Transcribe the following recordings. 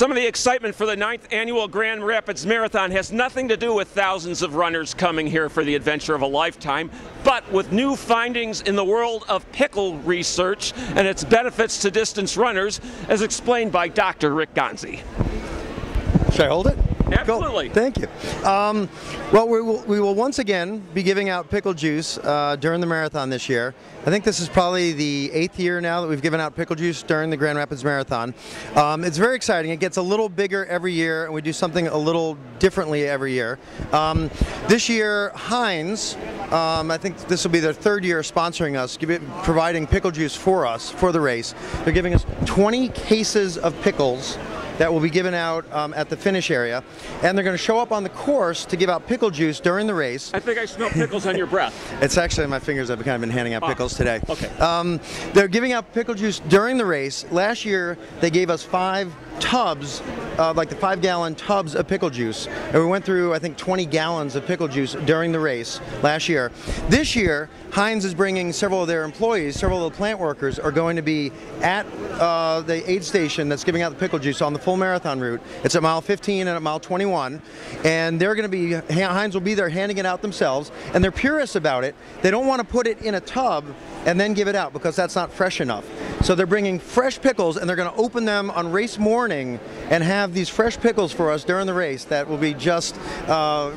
Some of the excitement for the 9th annual Grand Rapids Marathon has nothing to do with thousands of runners coming here for the adventure of a lifetime, but with new findings in the world of pickle research and its benefits to distance runners, as explained by Dr. Rick Ganzi. Should I hold it? Absolutely. Cool. Thank you. Well, we will once again be giving out pickle juice during the marathon this year. I think this is probably the 8th year now that we've given out pickle juice during the Grand Rapids Marathon. It's very exciting. It gets a little bigger every year, and we do something a little differently every year. This year, Heinz, I think this will be their 3rd year sponsoring us, providing pickle juice for us for the race. They're giving us 20 cases of pickles that will be given out at the finish area, and they're going to show up on the course to give out pickle juice during the race. I think I smell pickles on your breath. It's actually my fingers. I've kind of been handing out pickles today. Okay. They're giving out pickle juice during the race. Last year they gave us 5 tubs, like the 5-gallon tubs of pickle juice, and we went through I think 20 gallons of pickle juice during the race last year. This year Heinz is bringing several of their employees, several of the plant workers are going to be at the aid station that's giving out the pickle juice on the full marathon route. It's at mile 15 and at mile 21, and they're going to be, Heinz will be there handing it out themselves, and they're purists about it. They don't want to put it in a tub and then give it out because that's not fresh enough. So they're bringing fresh pickles, and they're going to open them on race morning and have these fresh pickles for us during the race that will be just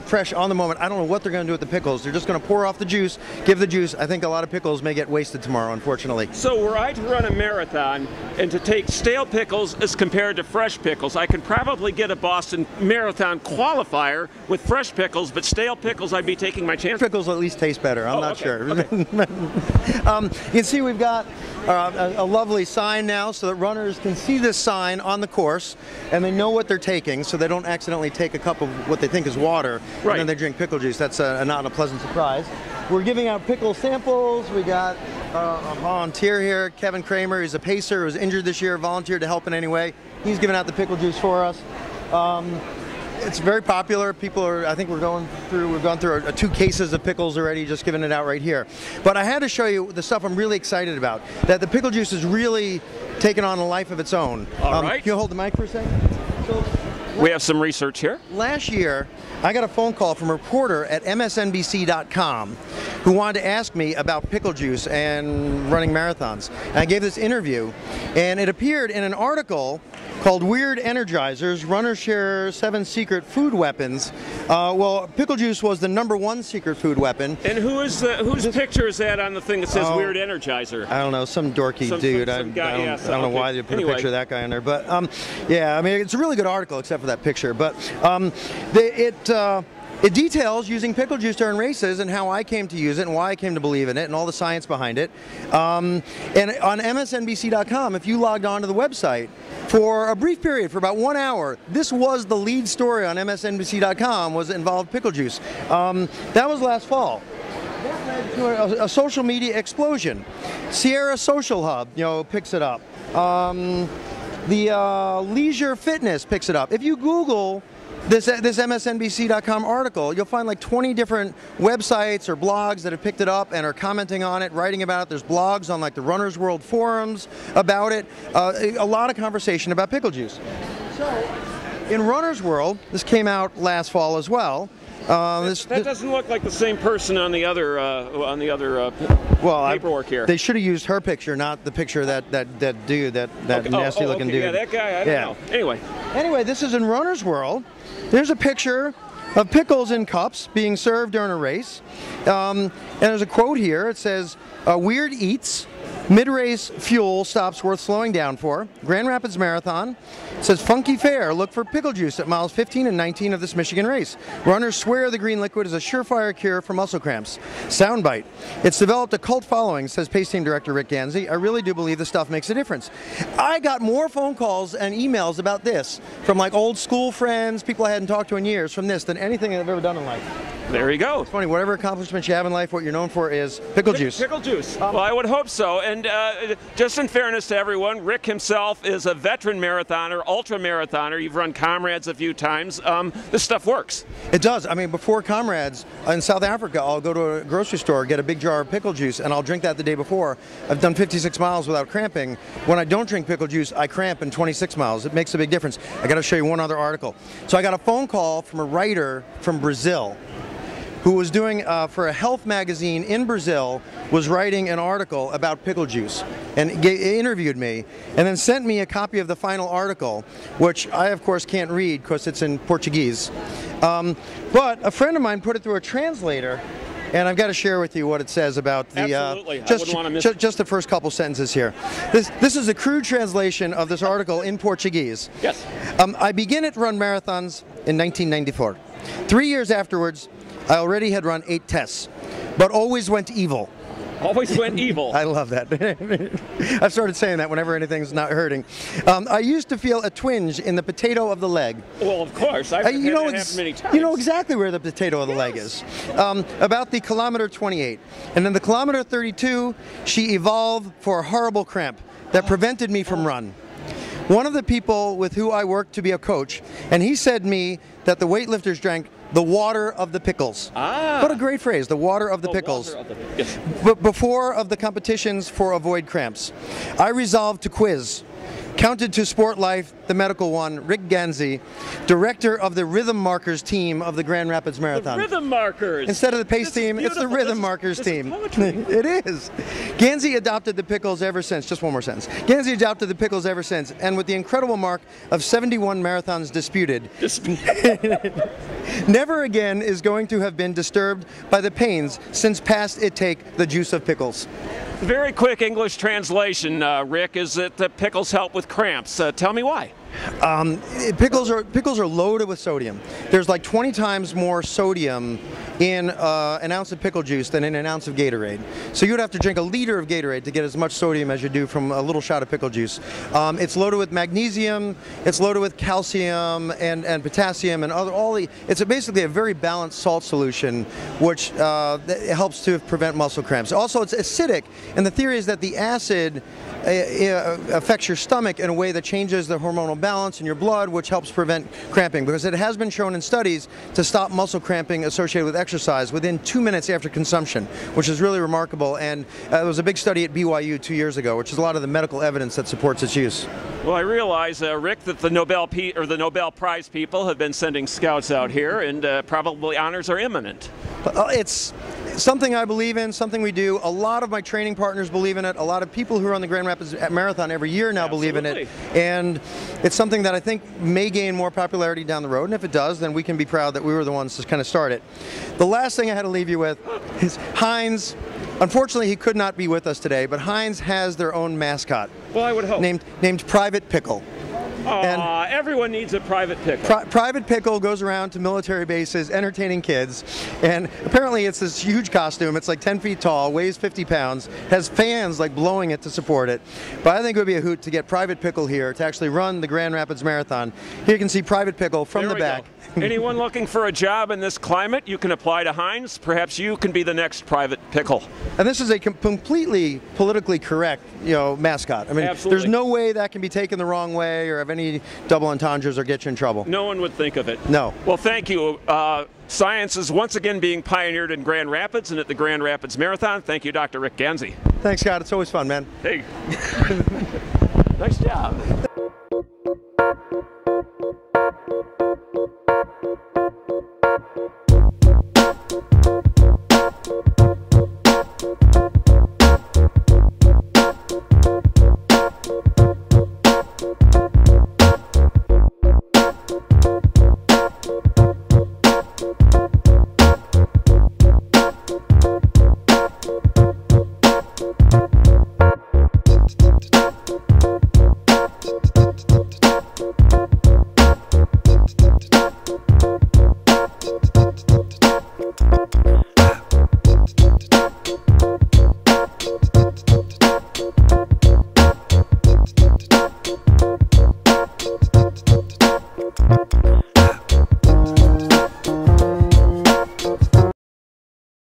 fresh on the moment. I don't know what they're going to do with the pickles. They're just going to pour off the juice, give the juice. I think a lot of pickles may get wasted tomorrow, unfortunately. So were I to run a marathon and to take stale pickles as compared to fresh pickles, I could probably get a Boston Marathon qualifier with fresh pickles, but stale pickles I'd be taking my chance. Pickles at least taste better. I'm not sure. Okay. You can see we've got a lovely sign now so that runners can see this sign on the course and they know what they're taking, so they don't accidentally take a cup of what they think is water and then they drink pickle juice. That's not a pleasant surprise. We're giving out pickle samples. We got a volunteer here, Kevin Kramer. He's a pacer who was injured this year, volunteered to help in any way. He's giving out the pickle juice for us. It's very popular. People are, I think we've gone through 2 cases of pickles already, just giving it out right here. But I had to show you the stuff I'm really excited about, that the pickle juice is really taken on a life of its own. All right. Can you hold the mic for a second? So, we have some research here. Last year, I got a phone call from a reporter at MSNBC.com who wanted to ask me about pickle juice and running marathons. And I gave this interview, and it appeared in an article called Weird Energizers, Runners Share 7 Secret Food Weapons. Well, pickle juice was the #1 secret food weapon. And whose picture is that on the thing that says Weird Energizer? I don't know, some dorky dude. I don't know why they put a picture of that guy in there. But yeah, I mean, it's a really good article except for that picture. But it details using pickle juice during races and how I came to use it and why I came to believe in it and all the science behind it. And on MSNBC.com, if you logged on to the website for a brief period, for about 1 hour, this was the lead story on MSNBC.com, was involved pickle juice. That was last fall. That led to a social media explosion. Sierra Social Hub, picks it up. The Leisure Fitness picks it up. If you Google this MSNBC.com article, you'll find like 20 different websites or blogs that have picked it up and are commenting on it, writing about it. There's blogs on like the Runner's World forums about it. A lot of conversation about pickle juice. So, in Runner's World, this came out last fall as well. That doesn't look like the same person on the other paperwork here. They should have used her picture, not the picture that dude, that nasty looking dude. Yeah, that guy. I don't know. Anyway, this is in Runner's World. There's a picture of pickles in cups being served during a race. And there's a quote here. It says, "Weird eats. Mid-race fuel stops worth slowing down for. Grand Rapids Marathon." It says, "Funky fare. Look for pickle juice at miles 15 and 19 of this Michigan race. Runners swear the green liquid is a surefire cure for muscle cramps." Soundbite. "It's developed a cult following," says Pace Team Director Rick Ganzi. "I really do believe the stuff makes a difference." I got more phone calls and emails about this from like old school friends, people I hadn't talked to in years, from this than anything I've ever done in life. There you go. It's funny, whatever accomplishments you have in life, what you're known for is pickle juice. Pickle juice. Well, I would hope so. and just in fairness to everyone, Rick himself is a veteran marathoner, ultra marathoner. You've run Comrades a few times. This stuff works. It does. I mean, before Comrades in South Africa, I'll go to a grocery store, get a big jar of pickle juice, and I'll drink that the day before. I've done 56 miles without cramping. When I don't drink pickle juice, I cramp in 26 miles. It makes a big difference. I got to show you one other article. So I got a phone call from a writer from Brazil who was doing, for a health magazine in Brazil, was writing an article about pickle juice, and interviewed me, and then sent me a copy of the final article, which I, of course, can't read because it's in Portuguese. But a friend of mine put it through a translator, and I've got to share with you what it says about the just the first couple sentences here. This is a crude translation of this article in Portuguese. Yes. I began to run marathons in 1994. 3 years afterwards, I already had run 8 tests, but always went evil. Always went evil. I love that. I've started saying that whenever anything's not hurting. I used to feel a twinge in the potato of the leg. Well, of course. I've had that happen many times. You know exactly where the potato of the leg is. About the kilometer 28. And then the kilometer 32, she evolved for a horrible cramp that prevented me from run. One of the people with who I worked to be a coach, and he said to me that the weightlifters drank the water of the pickles. What a great phrase, the water of the pickles. Before of the competitions for avoid cramps. I resolved to quiz. Counted to Sport Life, the medical one, Rick Ganzi, director of the Rhythm Markers team of the Grand Rapids Marathon. The Rhythm Markers! Instead of the pace team, it's the Rhythm Markers team. It is. Ganzi adopted the pickles ever since. Just one more sentence. Ganzi adopted the pickles ever since, and with the incredible mark of 71 marathons disputed, never again is going to have been disturbed by the pains since past it take the juice of pickles. Very quick English translation, Rick, is that the pickles help with cramps. Tell me why. Pickles are loaded with sodium. There's like 20 times more sodium in an ounce of pickle juice than in an ounce of Gatorade. So you'd have to drink a liter of Gatorade to get as much sodium as you do from a little shot of pickle juice. It's loaded with magnesium, it's loaded with calcium and potassium and it's basically a very balanced salt solution, which helps to prevent muscle cramps. Also, it's acidic, and the theory is that the acid affects your stomach in a way that changes the hormonal balance in your blood, which helps prevent cramping, because it has been shown in studies to stop muscle cramping associated with exercise within 2 minutes after consumption, which is really remarkable. And there was a big study at BYU 2 years ago, which is a lot of the medical evidence that supports its use. Well, I realize, Rick, that the Nobel Prize people have been sending scouts out here, and probably honors are imminent. It's something I believe in, something we do. A lot of my training partners believe in it. A lot of people who run the Grand Rapids Marathon every year now believe in it. And it's something that I think may gain more popularity down the road. And if it does, then we can be proud that we were the ones to kind of start it. The last thing I had to leave you with is Heinz. Unfortunately, he could not be with us today, but Heinz has their own mascot. Well, I would hope. Named Private Pickle. Everyone needs a Private Pickle. Private Pickle goes around to military bases entertaining kids, and apparently it's this huge costume. It's like 10 feet tall, weighs 50 pounds, has fans like blowing it to support it. But I think it would be a hoot to get Private Pickle here to actually run the Grand Rapids Marathon. Here you can see Private Pickle from the back. Anyone looking for a job in this climate, you can apply to Heinz. Perhaps you can be the next Private Pickle. And this is a completely politically correct, mascot. I mean, Absolutely. There's no way that can be taken the wrong way or have any double entendres or get you in trouble. No one would think of it. No. Well, thank you. Science is once again being pioneered in Grand Rapids and at the Grand Rapids Marathon. Thank you, Dr. Rick Ganzi. Thanks, Scott. It's always fun, man. Hey. Nice job.